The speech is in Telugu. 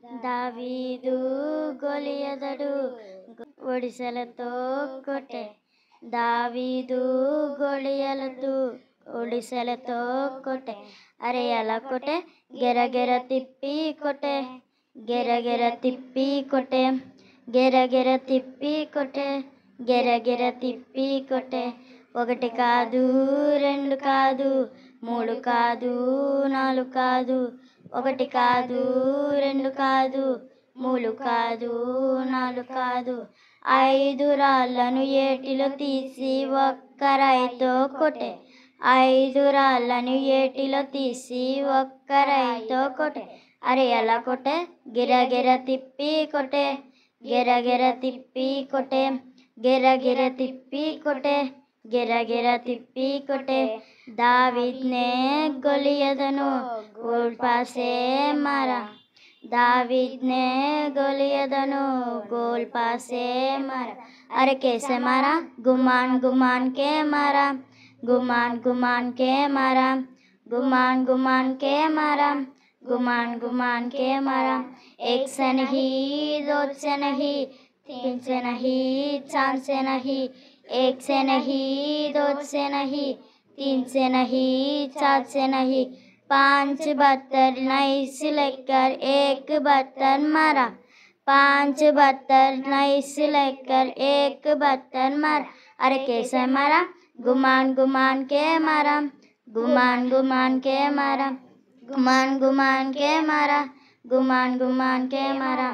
దావీదు గొలియదడు ఒడిసెలతో కొట్టే. దావీదు గొలియలదు ఒడిసెలతో కొట్టే. అరే ఎలా కొట్టే, గెరగెర తిప్పి కొట్టే, గెరగెర తిప్పి కొట్టే, గెరగెర తిప్పి కొట్టే, గెరగెర తిప్పి కొట్టే. ఒకటి కాదు, రెండు కాదు, మూడు కాదు, నాలుగు కాదు, ఒకటి కాదు, రెండు కాదు, మూడు కాదు, నాలుగు కాదు, 5 రాళ్ళను ఏటిలో తీసి ఒక్క రాయితో కొట్టే. 5 రాళ్ళను ఏటిలో తీసి ఒక్క రాయితో కొట్టే. అరే ఎలా కొట్టే, గిరగిర తిప్పి కొట్టే, గిరగిర తిప్పి కొట్టే, గిరగిర తిప్పి కొట్టే, గిరగిర తిప్పి కొట్టే. दावीद ने गोलियतनु गोल पासे मारा. दावीद ने गोलियतनु गोल पासे मारा. अरे कैसे मारा, गुमान गुमान के मारा, गुमान गुमान के मारा, गुमान गुमान के मारा, गुमान गुमान के मारा. एक से नहीं, दो से नहीं, तीन से नहीं, चार से नहीं, एक से नहीं, दो से नहीं, 3 से नहीं, 4 से नहीं, 5 बत्तर नाइस लेकर एक बत्तर मारा. 5 बत्तर नाइस लेकर एक बत्तर मारा. अरे कैसे मारा, गुमान गुमान के मारा, गुमान गुमान के मारा, गुमान गुमान के मारा, गुमान गुमान के मारा.